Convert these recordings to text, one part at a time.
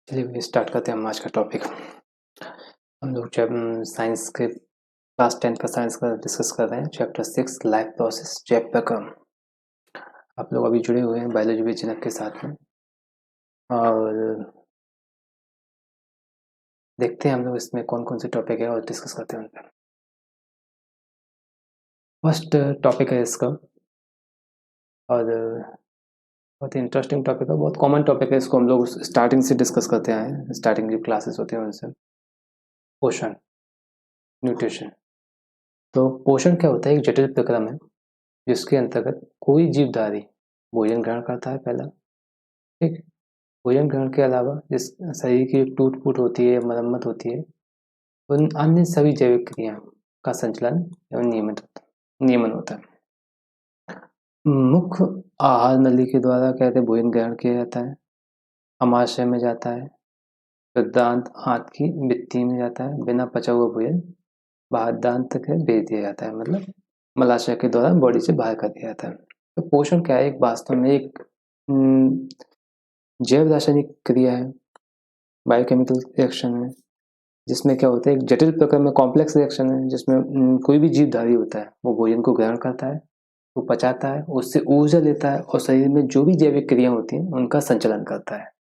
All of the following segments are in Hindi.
चलिए स्टार्ट करते हैं हम आज का टॉपिक। हम लोग जब साइंस के क्लास 10 का साइंस का डिस्कस कर रहे हैं, चैप्टर 6 लाइफ प्रोसेस चैप्टर का। आप लोग अभी जुड़े हुए हैं बायोलॉजी विद जनक के साथ में, और देखते हैं हम लोग इसमें कौन कौन से टॉपिक है और डिस्कस करते हैं उन पर। फर्स्ट टॉपिक है इसका, और बहुत ही इंटरेस्टिंग टॉपिक है, बहुत कॉमन टॉपिक है। इसको हम लोग स्टार्टिंग से डिस्कस करते आए हैं, स्टार्टिंग की क्लासेस होते हैं उनसे। पोषण, न्यूट्रिशन। तो पोषण क्या होता है? एक जटिल प्रक्रम है जिसके अंतर्गत कोई जीवधारी भोजन ग्रहण करता है पहला, ठीक। भोजन ग्रहण के अलावा जिस शरीर की टूट फूट होती है या मरम्मत होती है, उन अन्य सभी जैविक क्रिया का संचालन एवं नियमन होता है। मुख्य आहार नली के द्वारा कहते भोजन ग्रहण किया जाता है, अमाशय में जाता है, दांत हाथ की भित्ति में जाता है। बिना पचा हुआ भोजन बाहर दांत तक भेज दिया जाता है, मतलब मलाशय के द्वारा बॉडी से बाहर कर दिया जाता है। तो पोषण क्या है? एक वास्तव में एक जैव रासायनिक क्रिया है, बायोकेमिकल रिएक्शन है, जिसमें क्या होता है, एक जटिल प्रकार में कॉम्प्लेक्स रिएक्शन है, जिसमें कोई भी जीवधारी होता है वो भोजन को ग्रहण करता है, वो पचाता है, उससे ऊर्जा लेता है और शरीर में जो भी जैविक क्रिया होती हैं उनका संचालन करता है।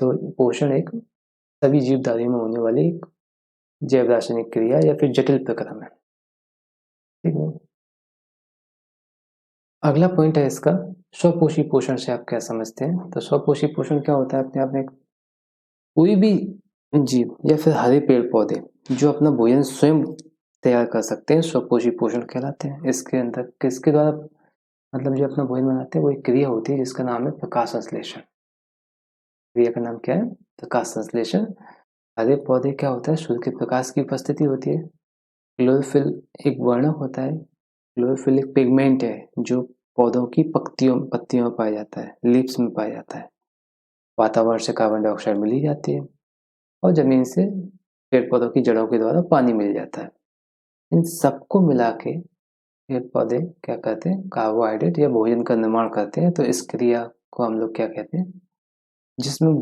तो पोषण एक सभी जीवधारियों में होने वाली एक जैव रासायनिक क्रिया या फिर जटिल प्रक्रम है, ठीक है। अगला पॉइंट है इसका, स्वपोषी पोषण से आप क्या समझते हैं? तो स्वपोषी पोषण क्या होता है? अपने आप में कोई भी जीव या फिर हरे पेड़ पौधे जो अपना भोजन स्वयं तैयार कर सकते हैं, स्वपोषी पोषण कहलाते हैं। इसके अंदर किसके द्वारा, मतलब जो अपना भोजन बनाते हैं वो एक क्रिया होती है जिसका नाम है प्रकाश संश्लेषण। क्रिया का नाम क्या है? प्रकाश संश्लेषण। हरे पौधे क्या होता है? सूर्य के प्रकाश की उपस्थिति होती है। क्लोरोफिल एक वर्णक होता है, क्लोरोफिल एक पिगमेंट है जो पौधों की पत्तियों में पाया जाता है, लीव्स में पाया जाता है। वातावरण से कार्बन डाइऑक्साइड मिली जाती है और जमीन से पेड़ पौधों की जड़ों के द्वारा पानी मिल जाता है। इन सबको मिला के पेड़ पौधे क्या करते हैं? कार्बोहाइड्रेट या भोजन का निर्माण करते हैं। तो इस क्रिया को हम लोग क्या कहते हैं? जिसमें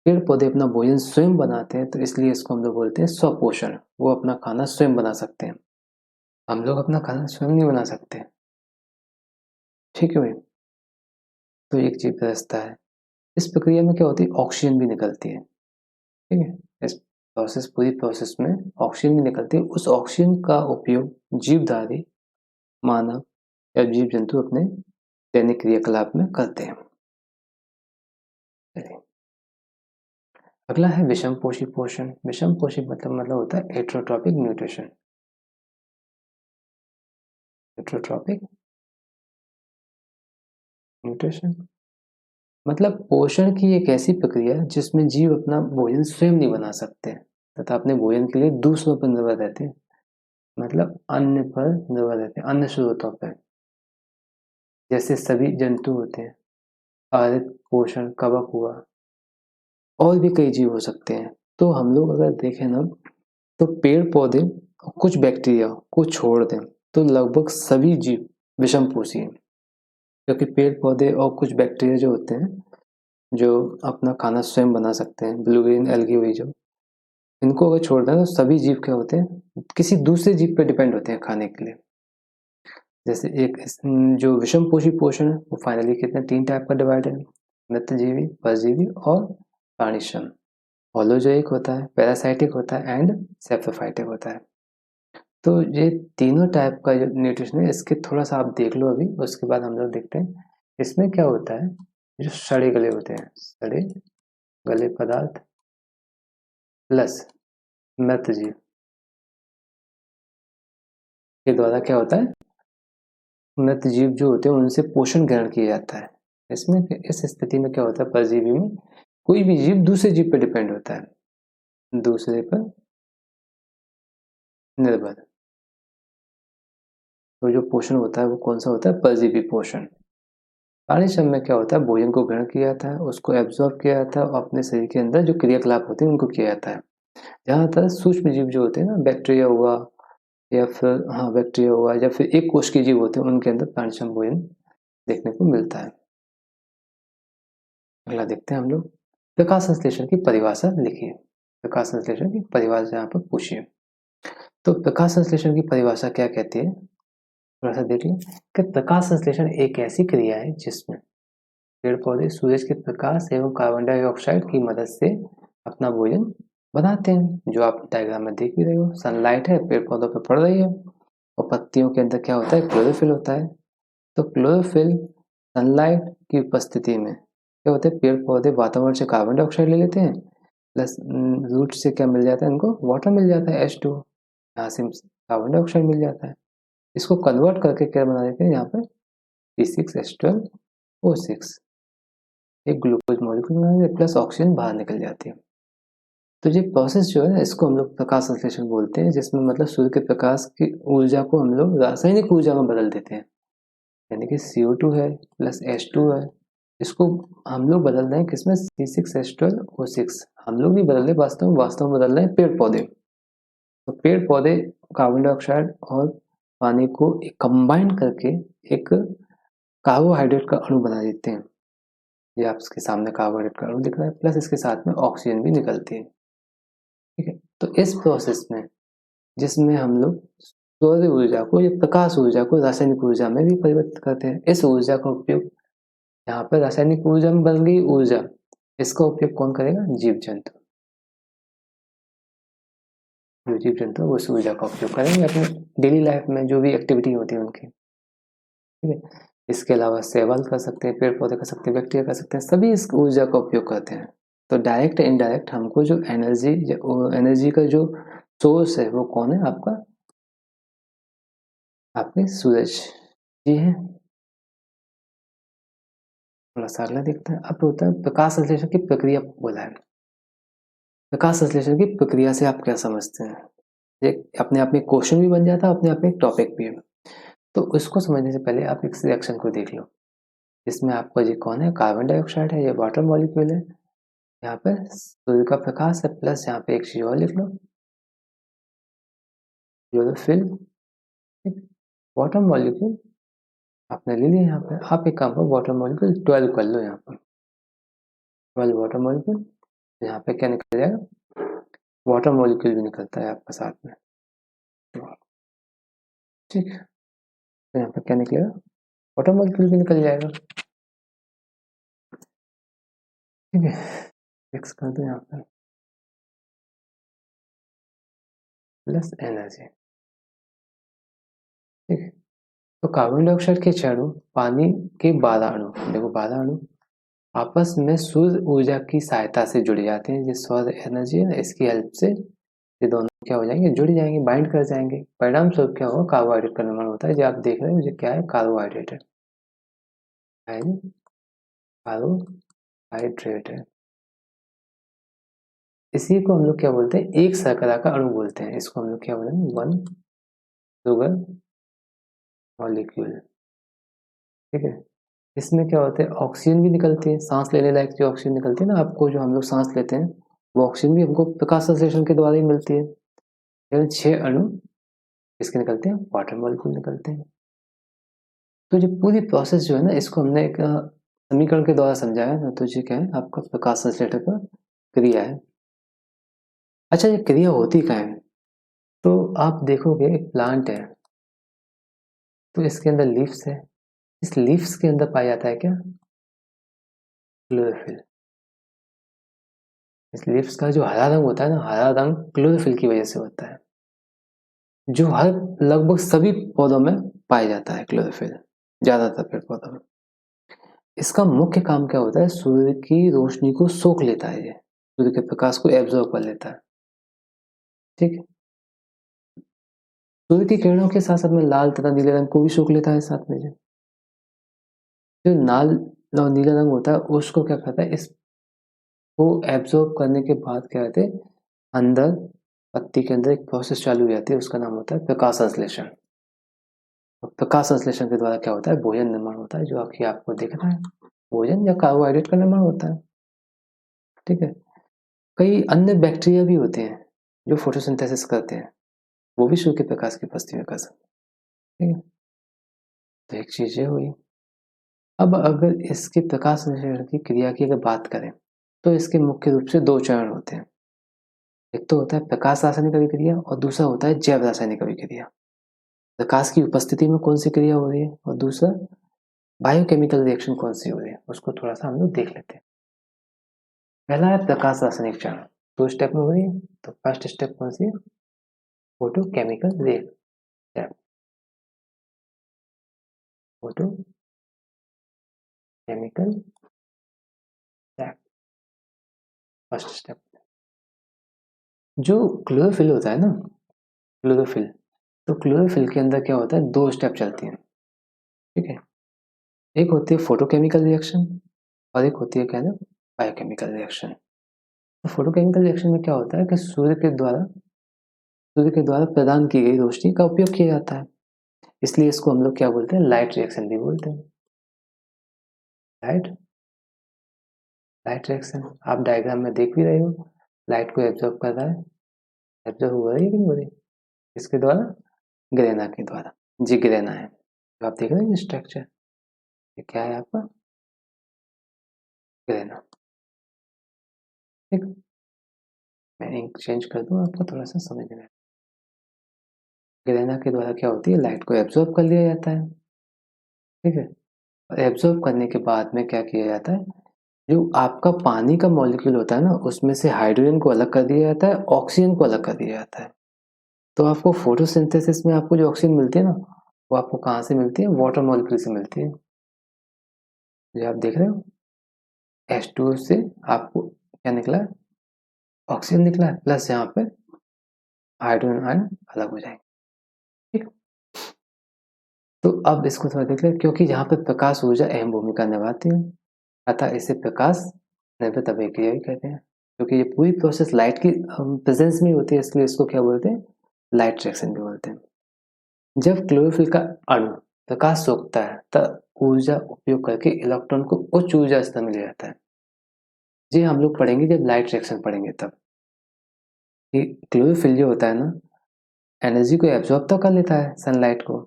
पेड़ पौधे अपना भोजन स्वयं बनाते हैं, तो इसलिए इसको हम लोग बोलते हैं स्वपोषण। वो अपना खाना स्वयं बना सकते हैं, हम लोग अपना खाना स्वयं नहीं बना सकते, ठीक है भाई। तो एक जीव व्यवस्था है, इस प्रक्रिया में क्या होती है? ऑक्सीजन भी निकलती है, ठीक है। इस पूरी प्रोसेस में ऑक्सीजन भी निकलती है। उस ऑक्सीजन का उपयोग जीवधारी, मानव या जीव जंतु अपने दैनिक क्रियाकलाप में करते हैं। अगला है विषम पोषी पोषण। विषम पोषी मतलब होता है हेटरोट्रॉपिक न्यूट्रिशन। हेटरोट्रॉपिक न्यूट्रिशन मतलब पोषण की एक ऐसी प्रक्रिया जिसमें जीव अपना भोजन स्वयं नहीं बना सकते तथा अपने भोजन के लिए दूसरों पर निर्भर रहते हैं, मतलब अन्य पर निर्भर रहते हैं, अन्य स्रोतों पर। जैसे सभी जंतु होते हैं, आहारित पोषण कवक हुआ, और भी कई जीव हो सकते हैं। तो हम लोग अगर देखें ना, तो पेड़ पौधे कुछ बैक्टीरिया को छोड़ दें तो लगभग सभी जीव विषम पोषी हैं, क्योंकि पेड़ पौधे और कुछ बैक्टीरिया जो होते हैं जो अपना खाना स्वयं बना सकते हैं, ब्लू ग्रीन एल्गी हुई जो, इनको अगर छोड़ दें तो सभी जीव क्या होते हैं? किसी दूसरे जीव पर डिपेंड होते हैं खाने के लिए। जैसे एक जो विषम पोषी पोषण है वो फाइनली कितने 3 टाइप का डिवाइड है, मित्रजीवी, परजीवी और प्राणिशम। होलोजोइक होता है, पैरासाइटिक होता है एंड सेप्रोफाइटिक होता है। तो ये तीनों टाइप का जो न्यूट्रिशन है, इसके थोड़ा सा आप देख लो अभी, उसके बाद हम लोग देखते हैं इसमें क्या होता है। जो सड़े गले होते हैं, सड़े गले पदार्थ प्लस मृतजीव के द्वारा क्या होता है? मृतजीव जो होते हैं उनसे पोषण ग्रहण किया जाता है। इसमें इस स्थिति में क्या होता है? परजीवी में कोई भी जीव दूसरे जीव पर डिपेंड होता है, दूसरे पर निर्भर। तो जो पोषण होता है वो कौन सा होता है? परजीवी पोषण। प्राणिशम में क्या होता है? भोजन को ग्रहण किया जाता है, उसको एब्जॉर्ब किया जाता है और अपने शरीर के अंदर जो क्रियाकलाप होते हैं उनको किया जाता है। जहाँ तक सूक्ष्म जीव जो होते हैं ना, बैक्टीरिया हुआ या फिर बैक्टीरिया हुआ या फिर एक कोश के जीव होते हैं, उनके अंदर प्राणिशम भोजन देखने को मिलता है। अगला देखते हैं हम लोग प्रकाश संश्लेषण की परिभाषा लिखिए। प्रकाश संश्लेषण की परिभाषा यहाँ पर पूछिए। तो प्रकाश संश्लेषण की परिभाषा क्या कहती है, थोड़ा सा देख लें कि प्रकाश संश्लेषण एक ऐसी क्रिया है जिसमें पेड़ पौधे सूरज के प्रकाश एवं कार्बन डाइऑक्साइड की मदद से अपना भोजन बनाते हैं, जो आप डायग्राम में देख भी रहे हो। सनलाइट है, पेड़ पौधों पर पड़ रही है और पत्तियों के अंदर क्या होता है, क्लोरोफिल होता है। तो क्लोरोफिल सनलाइट की उपस्थिति में क्या होता है, पेड़ पौधे वातावरण से कार्बन डाइऑक्साइड ले लेते हैं, प्लस रूट से क्या मिल जाता है, इनको वाटर मिल जाता है H2, यहाँ से कार्बन डाइऑक्साइड मिल जाता है। इसको कन्वर्ट करके क्या बना देते हैं, यहाँ पर C6H12O6, एक ग्लूकोज मॉलिक्यूल बना देते हैं, प्लस ऑक्सीजन बाहर निकल जाती है। तो ये प्रोसेस जो है इसको हम लोग प्रकाश संश्लेषण बोलते हैं, जिसमें मतलब सूर्य के प्रकाश की ऊर्जा को हम लोग रासायनिक ऊर्जा में बदल देते हैं। यानी कि CO2 है प्लस H2 है, इसको हम लोग बदल रहे हैं किसमें, C6H12O6। हम लोग नहीं बदल रहे, वास्तव में बदल रहे हैं पेड़ पौधे। तो पेड़ पौधे कार्बन डाइऑक्साइड और पानी को कंबाइन करके एक कार्बोहाइड्रेट का अणु बना देते हैं। ये आपके सामने कार्बोहाइड्रेट का अणु दिख रहा है, प्लस इसके साथ में ऑक्सीजन भी निकलती है। ठीक है, तो इस प्रोसेस में जिसमें हम लोग सौर ऊर्जा को या प्रकाश ऊर्जा को रासायनिक ऊर्जा में भी परिवर्तित करते हैं, इस ऊर्जा का उपयोग यहाँ पर रासायनिक ऊर्जा में बन गई ऊर्जा, इसका उपयोग कौन करेगा, जीव जंतु। जो जीव जंतु उस ऊर्जा का उपयोग करेंगे अपने डेली लाइफ में, जो भी एक्टिविटी होती है उनकी। ठीक है, इसके अलावा शैवाल कर सकते हैं, पेड़ पौधे कर सकते हैं, बैक्टीरिया कर सकते हैं, सभी इस ऊर्जा का उपयोग करते हैं। तो डायरेक्ट इनडायरेक्ट हमको जो एनर्जी का जो सोर्स है वो कौन है, आपके सूरज जी है। थोड़ा सा अगला देखते हैं। अब होता है प्रकाश संश्लेषण की प्रक्रिया बोला है। प्रकाश संश्लेषण की प्रक्रिया से आप क्या समझते हैं, एक अपने आप में क्वेश्चन भी बन जाता है, अपने आप में एक टॉपिक भी है। तो उसको समझने से पहले आप इस रिएक्शन को देख लो। इसमें आपका ये कौन है, कार्बन डाइऑक्साइड है, ये वाटर मॉलिक्यूल है। यहाँ पर सूर्य का प्रकाश है, प्लस यहाँ पे एक चीज और लिख लो, क्लोरोफिल। वाटर मॉलिक्यूल आपने ले लिया। यहाँ पे आप एक काम करो, वाटर मॉलिक्यूल 12 कर लो, यहाँ पर 12 वाटर मॉलिक्यूल। यहाँ पे क्या निकल जाएगा, वाटर मॉलिक्यूल भी निकलता है आपका साथ में। ठीक है, तो यहाँ पे क्या निकलेगा, वाटर मॉलिक्यूल भी निकल जाएगा। ठीक है, फिक्स कर दो यहाँ पर, प्लस एनर्जी। ठीक है, तो कार्बन डाइऑक्साइड के 6 अणु, पानी के 12 अणु, देखो 12 अणु आपस में सूर्य ऊर्जा की सहायता से जुड़ जाते हैं। जिस सौर एनर्जी है ना, इसकी हेल्प से ये दोनों क्या हो जाएंगे, जुड़ जाएंगे, बाइंड कर जाएंगे। परिणाम स्वरूप क्या होगा, कार्बोहाइड्रेट का निर्माण होता है। जो आप देख रहे हो ये क्या है, कार्बोहाइड्रेट है, कार्बोहाइड्रेट है। इसी को हम लोग क्या बोलते हैं, एक शर्करा का अणु बोलते हैं। इसको हम लोग क्या बोलेंगे, वन शुगर मॉलिक्यूल। ठीक है, इसमें क्या होता है, ऑक्सीजन भी निकलती है, सांस लेने लायक जो ऑक्सीजन निकलती है ना आपको, जो हम लोग सांस लेते हैं, वो ऑक्सीजन भी हमको प्रकाश संश्लेषण के द्वारा ही मिलती है। केवल 6 अणु इसके निकलते हैं, वाटर मॉलिक्यूल निकलते हैं। तो जो पूरी प्रोसेस जो है ना, इसको हमने एक समीकरण के द्वारा समझाया ना, तो ये क्या है, आपका प्रकाश संश्लेषण का क्रिया है। अच्छा, ये क्रिया होती क्या है, तो आप देखोगे एक प्लांट है, तो इसके अंदर लीव्स है, इस लीव्स के अंदर पाया जाता है क्या, क्लोरोफिल। इस लीव्स का जो हरा रंग होता है ना, हरा रंग क्लोरोफिल की वजह से होता है, जो हर लगभग सभी पौधों में पाया जाता है क्लोरोफिल, ज्यादातर पेड़ पौधों में। इसका मुख्य काम क्या होता है, सूर्य की रोशनी को सोख लेता है, ये सूर्य के प्रकाश को एब्जॉर्ब कर लेता है। ठीक है, सूर्य की किरणों के साथ साथ में लाल तथा नीले रंग को भी सोख लेता है साथ में। जो लाल और नीला रंग होता है उसको क्या कहता है, इसको एब्जॉर्ब करने के बाद क्या कहते हैं, अंदर पत्ती के अंदर एक प्रोसेस चालू हो जाती है, उसका नाम होता है प्रकाश संश्लेषण। प्रकाश संश्लेषण के द्वारा क्या होता है, भोजन निर्माण होता है, जो आपको दिख रहा है, भोजन या कार्बोहाइड्रेट का निर्माण होता है। ठीक है, कई अन्य बैक्टीरिया भी होते हैं जो फोटोसिंथेसिस करते हैं, वो भी सूर्य के प्रकाश की उपस्थिति में कर सकते हैं। ठीक है, तो एक चीज ये हुई। अब अगर इसके प्रकाश संश्लेषण की क्रिया की अगर बात करें, तो इसके मुख्य रूप से 2 चरण होते हैं। एक तो होता है प्रकाश रासायनिक अभिक्रिया और दूसरा होता है जैव रासायनिक अभिक्रिया। प्रकाश की उपस्थिति में कौन सी क्रिया हो रही है और दूसरा बायोकेमिकल रिएक्शन कौन सी हो रही है, उसको थोड़ा सा हम लोग देख लेते हैं। पहला है प्रकाश रासायनिक चरण, 2 स्टेप में हो रही है। तो फर्स्ट स्टेप कौन सी है? Photochemical reaction. Photochemical reaction first step. जो क्लोरोफिल होता है ना, क्लोरोफिल, तो क्लोरोफिल के अंदर क्या होता है, 2 स्टेप चलती हैं। ठीक है, एक होती है फोटोकेमिकल रिएक्शन और एक होती है क्या है, बायोकेमिकल रिएक्शन। तो फोटोकेमिकल रिएक्शन में क्या होता है कि सूर्य के द्वारा प्रदान की गई रोशनी का उपयोग किया जाता है, इसलिए इसको हम लोग क्या बोलते हैं, लाइट रिएक्शन भी बोलते हैं। लाइट लाइट रिएक्शन आप डायग्राम में देख भी रहे हो, लाइट को एब्जॉर्ब कर रहा है, एब्जॉर्ब हो रही है कि नहीं हो रही, इसके द्वारा, ग्रेना के द्वारा। जी ग्रेना है, तो आप देख रहे हैं स्ट्रक्चर, ये क्या है आपका, ग्रेना। ठीक, मैं इंक चेंज कर दूं आपको थोड़ा सा समझ में। ग्रेना के द्वारा क्या होती है, लाइट को एब्जॉर्ब कर लिया जाता है। ठीक है, और एब्जॉर्ब करने के बाद में क्या किया जाता है, जो आपका पानी का मॉलिक्यूल होता है ना, उसमें से हाइड्रोजन को अलग कर दिया जाता है, ऑक्सीजन को अलग कर दिया जाता है। तो आपको फोटोसिंथेसिस में आपको जो ऑक्सीजन मिलती है ना, वो आपको कहाँ से मिलती है, वाटर मॉलिक्यूल से मिलती है। जो आप देख रहे हो H2O से आपको क्या निकला है, ऑक्सीजन निकला है, प्लस यहाँ पे हाइड्रोजन आयन अलग हो जाएंगे। ठीक, तो अब इसको थोड़ा देख ले, क्योंकि यहाँ पे प्रकाश ऊर्जा अहम भूमिका निभाती है, अतः इसे प्रकाश निर्भर अभिक्रिया भी कहते हैं। क्योंकि ये पूरी प्रोसेस लाइट की प्रेजेंस में होती है, इसलिए इसको क्या बोलते हैं, लाइट रिएक्शन भी बोलते हैं। जब क्लोरोफिल का अणु प्रकाश सोखता है तब ऊर्जा उपयोग करके इलेक्ट्रॉन को उच्च ऊर्जा स्तर में ले जाता है। जी हम लोग पढ़ेंगे जब लाइट रिएक्शन पढ़ेंगे तब, कि क्लोरोफिल जो होता है ना, एनर्जी को एब्जॉर्ब तो कर लेता है सनलाइट को,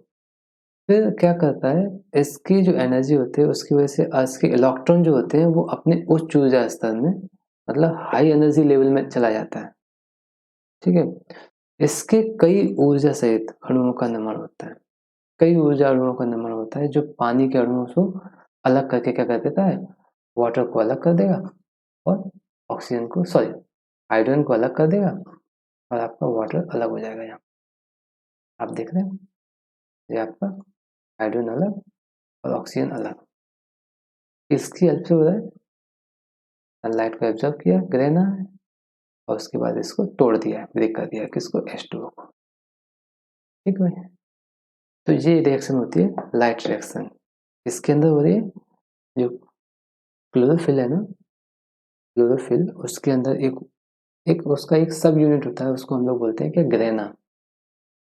फिर क्या करता है, इसकी जो एनर्जी होती है उसकी वजह से इसके इलेक्ट्रॉन जो होते हैं वो अपने उच्च ऊर्जा स्तर में, मतलब हाई एनर्जी लेवल में चला जाता है। ठीक है, इसके कई ऊर्जा सहित अणुओं का निर्माण होता है, कई ऊर्जा अणुओं का निर्माण होता है, जो पानी के अणुओं को अलग करके क्या कर देता है, वाटर को अलग कर देगा और ऑक्सीजन को, सॉरी, हाइड्रोजन को अलग कर देगा और आपका वाटर अलग हो जाएगा। यहाँ आप देख रहे हैं, ये आपका हाइड्रोजन अलग और ऑक्सीजन अलग, इसकी हेल्प से हो रहा है, सनलाइट को एब्जॉर्ब किया ग्रेना है और उसके बाद इसको तोड़ दिया, ब्रेक कर दिया, किसको, H2O को। ठीक है, तो ये रिएक्शन होती है लाइट रिएक्शन, इसके अंदर हो रही है। जो क्लोरोफिल है ना, क्लोरोफिल, उसके अंदर एक एक उसका एक सब यूनिट होता है, उसको हम लोग बोलते हैं कि ग्रेना,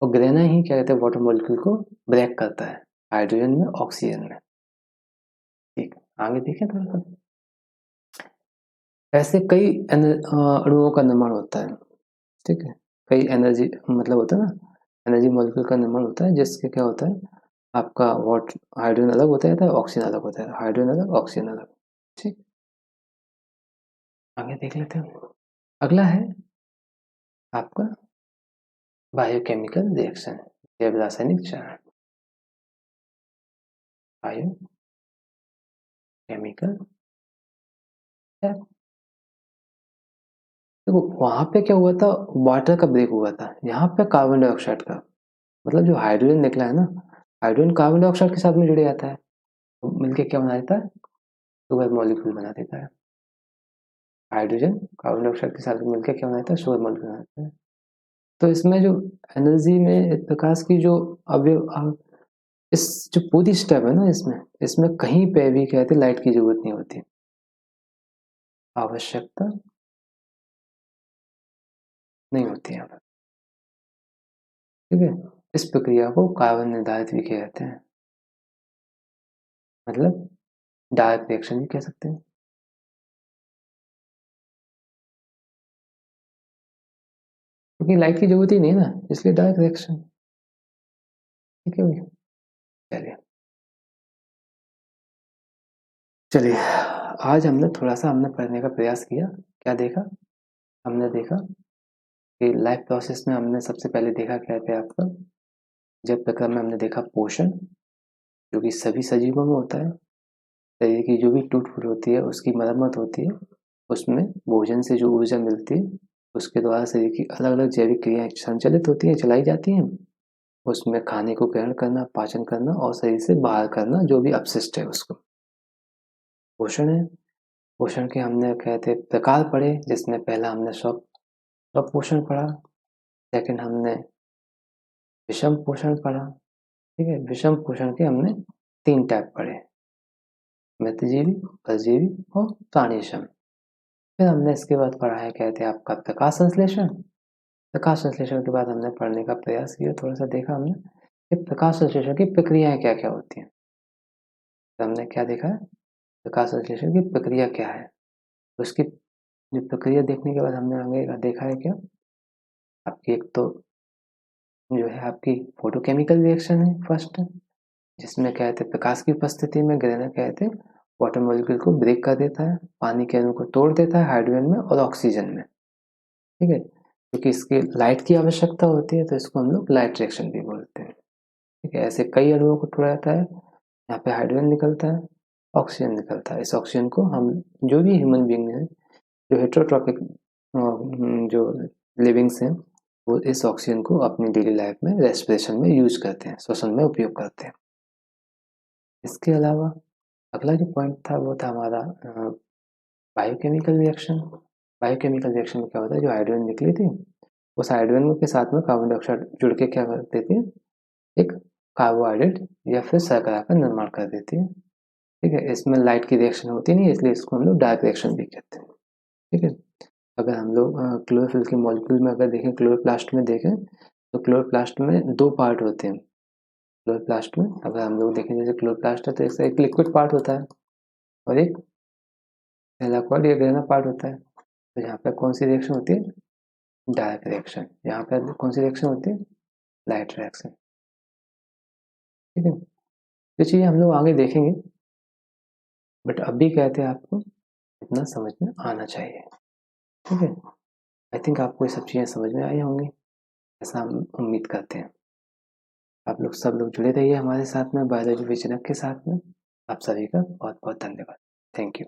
और ग्रेना ही क्या कहते हैं, वाटर मॉलिक्यूल को ब्रेक करता है हाइड्रोजन में, ऑक्सीजन में। ठीक, आगे देखें थोड़ा सा, ऐसे कई अणुओं का निर्माण होता है। ठीक है, कई एनर्जी मतलब होता है ना, एनर्जी मॉलिक्यूल का निर्माण होता है, जिसके क्या होता है, आपका वाटर हाइड्रोजन अलग होता है, ऑक्सीजन अलग होता है, हाइड्रोजन अलग ऑक्सीजन अलग। ठीक, आगे देख लेते हैं। अगला है आपका बायोकेमिकल रिएक्शन, जैव रासायनिक चरण। बायोकेमिकल, देखो वहां पे क्या हुआ था, वाटर का ब्रेक हुआ था, यहाँ पे कार्बन डाइऑक्साइड का, मतलब जो हाइड्रोजन निकला है ना, हाइड्रोजन कार्बन डाइऑक्साइड के साथ में जुड़ जाता है, तो मिलके क्या बना देता है, शुगर मॉलिक्यूल बना देता है। हाइड्रोजन कार्बन डाइऑक्साइड के साथ मिलकर क्या बना देता है, शुगर मॉलिक्यूल बना देता है। तो इसमें जो एनर्जी में प्रकाश की जो अवयव, इस जो पूरी स्टेप है ना, इसमें इसमें कहीं पे भी कहते लाइट की जरूरत नहीं होती, आवश्यकता नहीं होती है। ठीक है, इस प्रक्रिया को कार्बन निर्धारित भी किया जाते हैं, मतलब डार्क रिएक्शन भी कह सकते हैं, क्योंकि लाइट की जरूरत ही नहीं ना, इसलिए डार्क रिएक्शन। ठीक है भाई, चलिए चलिए, आज हमने पढ़ने का प्रयास किया। क्या देखा? हमने देखा कि लाइफ प्रोसेस में हमने सबसे पहले देखा क्या थे आपका, जब प्रक्रम में हमने देखा पोषण, जो कि सभी सजीवों में होता है। शरीर की जो भी टूट-फूट होती है उसकी मरम्मत होती है, उसमें भोजन से जो ऊर्जा मिलती है उसके द्वारा शरीर की अलग-अलग जैविक क्रियाएँ संचालित होती हैं, चलाई जाती हैं। उसमें खाने को ग्रहण करना, पाचन करना और शरीर से बाहर करना जो भी अपशिष्ट है उसको। पोषण है, पोषण के हमने क्या थे प्रकार पढ़े, जिसमें पहला हमने स्वपोषण पढ़ा, सेकंड हमने विषम पोषण पढ़ा, ठीक है। विषम पोषण के हमने 3 टाइप पढ़े, मितजीवी, परजीवी और प्राणीशम। फिर हमने इसके बाद पढ़ा है क्या थे आपका प्रकाश संश्लेषण। प्रकाश संश्लेषण के बाद हमने पढ़ने का प्रयास किया, थोड़ा-सा देखा हमने कि प्रकाश संश्लेषण की प्रक्रियाएँ क्या-क्या होती हैं। तो हमने क्या देखा है, प्रकाश संश्लेषण की प्रक्रिया क्या है, उसकी जो प्रक्रिया देखने के बाद हमने आगे का देखा है क्या, आपकी एक तो जो है आपकी फोटोकेमिकल रिएक्शन है फर्स्ट, जिसमें क्या कहते हैं प्रकाश की उपस्थिति में ग्रेनर क्या कहते हैं वाटर मॉलिक्यूल को ब्रेक कर देता है, पानी के अणु को तोड़ देता है हाइड्रोजन में और ऑक्सीजन में, ठीक है। क्योंकि इसकी लाइट की आवश्यकता होती है तो इसको हम लोग लाइट रिएक्शन भी बोलते हैं, ठीक है। ऐसे कई अणुओं को तोड़ा जाता है, यहाँ पे हाइड्रोजन निकलता है, ऑक्सीजन निकलता है। इस ऑक्सीजन को हम जो भी ह्यूमन बींग है, जो हेटेरोट्रॉपिक जो लिविंग्स हैं, वो इस ऑक्सीजन को अपनी डेली लाइफ में रेस्पिरेशन में यूज करते हैं, श्वसन में उपयोग करते हैं। इसके अलावा अगला जो पॉइंट था वो था हमारा बायोकेमिकल रिएक्शन। बायोकेमिकल रिएक्शन में क्या होता है, जो हाइड्रोजन निकली थी उस हाइड्रोजन के साथ में कार्बन डाइऑक्साइड जुड़ के क्या कर देती है, एक कार्बोहाइड्रेट या फिर शर्करा का निर्माण कर देती है, ठीक है। इसमें लाइट की रिएक्शन होती नहीं है, इसलिए इसको हम लोग डार्क रिएक्शन भी कहते हैं, ठीक है। अगर हम लोग क्लोरोफिल के मॉलिक्यूल में अगर देखें, क्लोरोप्लास्ट में देखें, तो क्लोरोप्लास्ट में 2 पार्ट होते हैं। क्लोरोप्लास्ट में अगर हम लोग देखें, जैसे क्लोरोप्लास्ट है तो इसका एक लिक्विड पार्ट होता है और एक थैलाकोइड या ग्रेनुलर पार्ट होता है। तो यहाँ पे कौन सी रिएक्शन होती है, डार्क रिएक्शन। यहाँ पे कौन सी रिएक्शन होती है, लाइट रिएक्शन, ठीक है। ये चीज़ें हम लोग आगे देखेंगे, बट अभी कहते हैं आपको इतना समझ में आना चाहिए, ठीक है। आई थिंक आपको ये सब चीज़ें समझ में आई होंगी, ऐसा हम उम्मीद करते हैं। आप लोग सब लोग जुड़े रहिए हमारे साथ में बायोलॉजी विजनक के साथ में। आप सभी का बहुत बहुत धन्यवाद। Thank you.